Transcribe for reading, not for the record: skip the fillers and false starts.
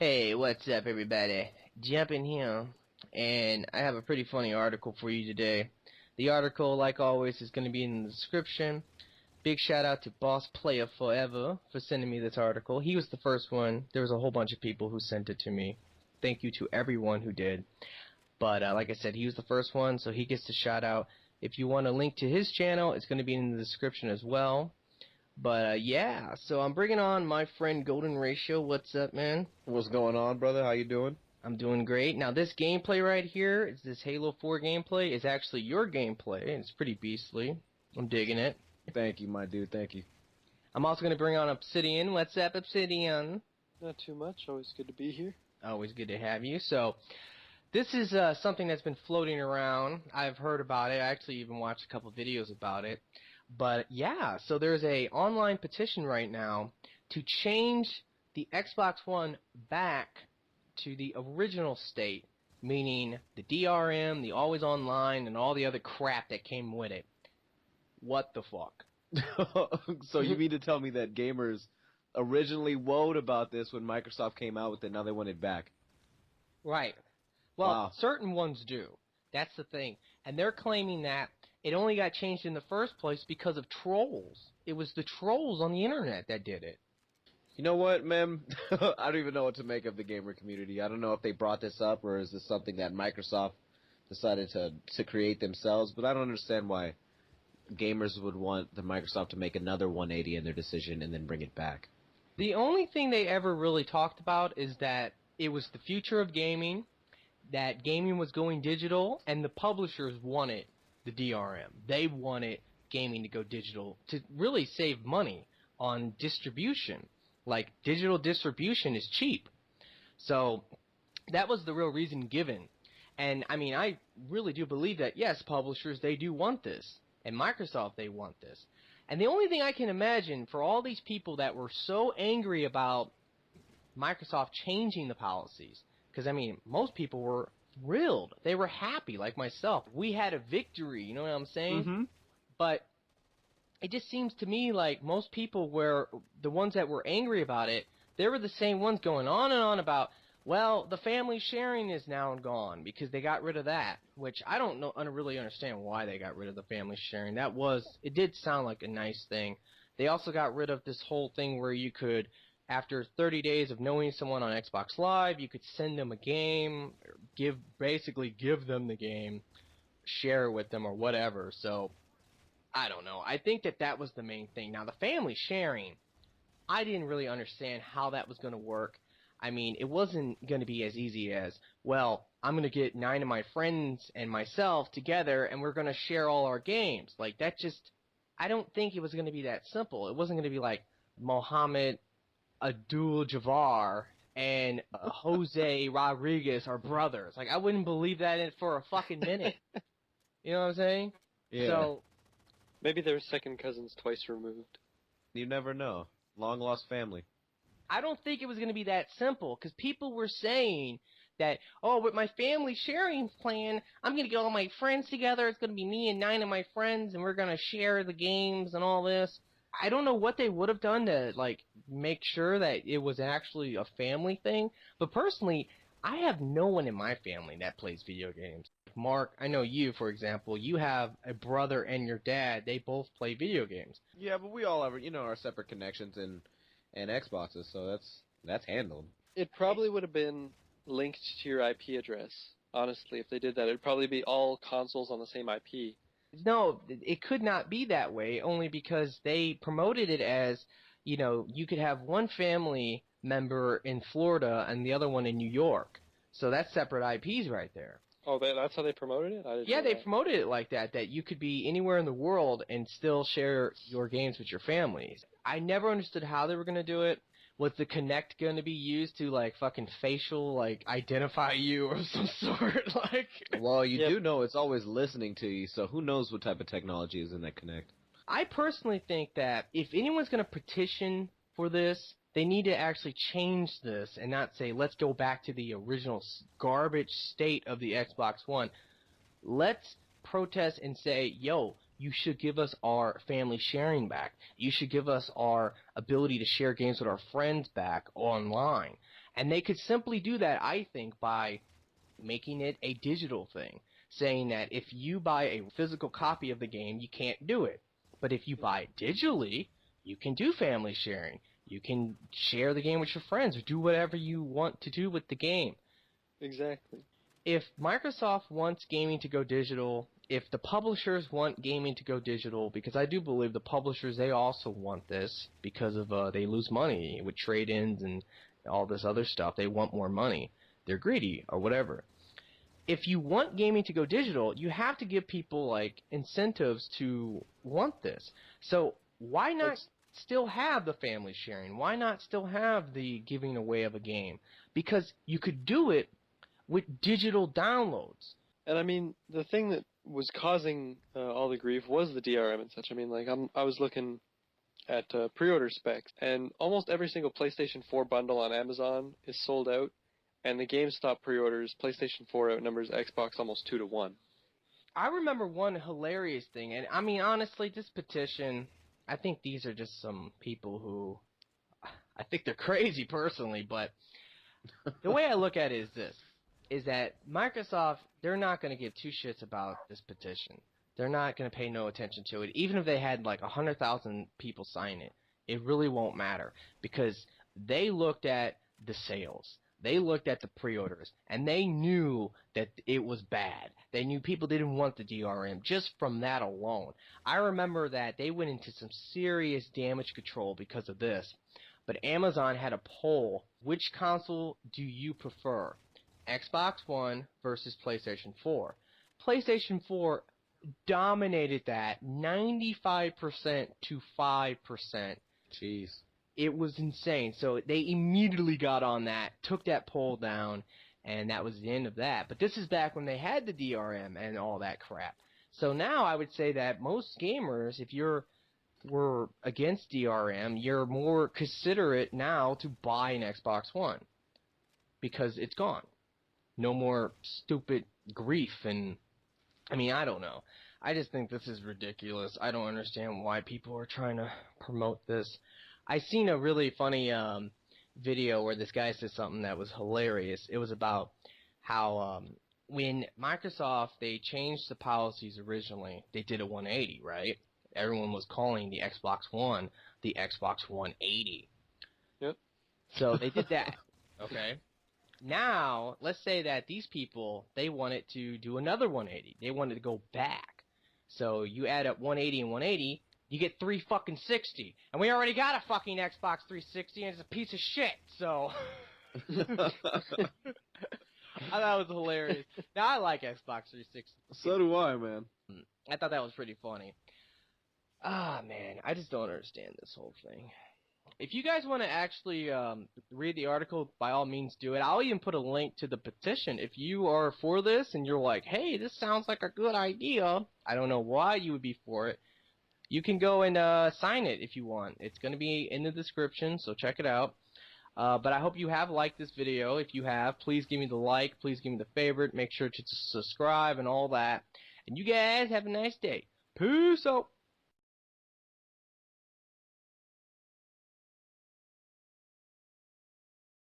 Hey, what's up, everybody? Jumping here, and I have a pretty funny article for you today. The article, like always, is going to be in the description. Big shout out to Boss Player Forever for sending me this article. He was the first one. There was a whole bunch of people who sent it to me. Thank you to everyone who did. But like I said, he was the first one, so he gets the shout out. If you want a link to his channel, it's going to be in the description as well. But yeah, so I'm bringing on my friend Golden Ratio. What's up, man? What's going on, brother? How you doing? I'm doing great. Now, this gameplay right here, is this Halo 4 gameplay, is actually your gameplay, and it's pretty beastly. I'm digging it. Thank you, my dude. Thank you. I'm also going to bring on Obsidian. What's up, Obsidian? Not too much. Always good to be here. Always good to have you. So, this is something that's been floating around. I've heard about it. I actually even watched a couple videos about it. But yeah, so there's a online petition right now to change the Xbox One back to the original state, meaning the DRM, the always online, and all the other crap that came with it. What the fuck? So you mean to tell me that gamers originally woed about this when Microsoft came out with it, now they want it back? Right. Well, Wow. certain ones do. That's the thing. And they're claiming that it only got changed in the first place because of trolls. It was the trolls on the internet that did it. You know what, man? I don't even know what to make of the gamer community. I don't know if they brought this up or is this something that Microsoft decided to create themselves, but I don't understand why gamers would want the Microsoft to make another 180 in their decision and then bring it back. The only thing they ever really talked about is that it was the future of gaming, that gaming was going digital, and the publishers wanted the DRM. They wanted gaming to go digital to really save money on distribution. Like, digital distribution is cheap. So, that was the real reason given. And, I mean, I really do believe that, yes, publishers, they do want this. And Microsoft, they want this. And the only thing I can imagine for all these people that were so angry about Microsoft changing the policies, because, I mean, most people were thrilled. They were happy, like myself. We had a victory, you know what I'm saying? Mm-hmm. But it just seems to me like most people were, the ones that were angry about it, they were the same ones going on and on about, well, the family sharing is now gone because they got rid of that, which I don't really understand why they got rid of the family sharing. It did sound like a nice thing. They also got rid of this whole thing where you could, after 30 days of knowing someone on Xbox Live, you could send them a game, basically give them the game, share it with them or whatever. So, I don't know. I think that was the main thing. Now, the family sharing, I didn't really understand how that was going to work. I mean, it wasn't going to be as easy as, well, I'm going to get 9 of my friends and myself together and we're going to share all our games. Like, that just, I don't think it was going to be that simple. It wasn't going to be like Mohammed Abdul-Jabbar and Jose Rodriguez are brothers. Like, I wouldn't believe that for a fucking minute. You know what I'm saying? Yeah. So, Maybe they're second cousins twice removed. You never know. Long lost family. I don't think it was going to be that simple, because people were saying that, oh, with my family sharing plan, I'm going to get all my friends together, it's going to be me and 9 of my friends, and we're going to share the games and all this. I don't know what they would have done to, like, make sure that it was actually a family thing, but personally, I have no one in my family that plays video games. Mark, I know you, for example, you have a brother and your dad, they both play video games. Yeah, but we all have, our separate connections and Xboxes, so that's handled. It probably would have been linked to your IP address. Honestly, if they did that, it'd probably be all consoles on the same IP. No, it could not be that way, only because they promoted it as, you could have one family member in Florida and the other one in New York. So that's separate IPs right there. Oh, that's how they promoted it? I didn't Yeah, know they that. promoted it like that you could be anywhere in the world and still share your games with your families. I never understood how they were going to do it. Was the Kinect going to be used to, like, fucking facial, like, identify you or some sort? Like, Well, you do know it's always listening to you, so who knows what type of technology is in that Kinect. I personally think that if anyone's going to petition for this, they need to actually change this and not say, let's go back to the original garbage state of the Xbox One. Let's protest and say, yo, you should give us our family sharing back. You should give us our ability to share games with our friends back online. And they could simply do that, I think, by making it a digital thing, saying that if you buy a physical copy of the game, you can't do it. But if you buy it digitally, you can do family sharing. You can share the game with your friends or do whatever you want to do with the game. Exactly. If Microsoft wants gaming to go digital, if the publishers want gaming to go digital, because I do believe the publishers, they also want this because of they lose money with trade-ins and all this other stuff. They want more money. They're greedy or whatever. If you want gaming to go digital, you have to give people like incentives to want this. So why not still have the family sharing? Why not still have the giving away of a game? Because you could do it with digital downloads. And I mean, the thing that was causing all the grief was the DRM and such. I mean, like I was looking at pre-order specs, and almost every single PlayStation 4 bundle on Amazon is sold out, and the GameStop pre-orders, PlayStation 4 outnumbers Xbox almost 2-1. I remember one hilarious thing, and I mean, honestly, this petition, I think these are just some people who, I think they're crazy personally, but the way I look at it is this, is that Microsoft, they're not going to give two shits about this petition. They're not going to pay no attention to it. Even if they had like 100,000 people sign it, it really won't matter because they looked at the sales. They looked at the pre-orders, and they knew that it was bad. They knew people didn't want the DRM just from that alone. I remember that they went into some serious damage control because of this. But Amazon had a poll, which console do you prefer? Xbox One versus PlayStation 4. PlayStation 4 dominated that 95% to 5%. Jeez. It was insane. So they immediately got on that, took that poll down, and that was the end of that. But this is back when they had the DRM and all that crap. So now I would say that most gamers, if were against DRM, you're more considerate now to buy an Xbox One because it's gone. No more stupid grief and, I mean, I don't know. I just think this is ridiculous. I don't understand why people are trying to promote this. I seen a really funny video where this guy said something that was hilarious. It was about how when Microsoft, they changed the policies originally, they did a 180, right? Everyone was calling the Xbox One the Xbox 180. Yep. So they did that, okay? Now, let's say that these people, they wanted to do another 180. They wanted to go back. So you add up 180 and 180, you get 360. And we already got a fucking Xbox 360, and it's a piece of shit, so... I thought it was hilarious. Now, I like Xbox 360. So do I, man. I thought that was pretty funny. Ah, man, I just don't understand this whole thing. If you guys want to actually read the article, by all means do it. I'll even put a link to the petition. If you are for this and you're like, hey, this sounds like a good idea, I don't know why you would be for it, you can go and sign it if you want. It's going to be in the description, so check it out. But I hope you have liked this video. If you have, please give me the like, please give me the favorite, make sure to subscribe and all that. And you guys have a nice day. Peace out.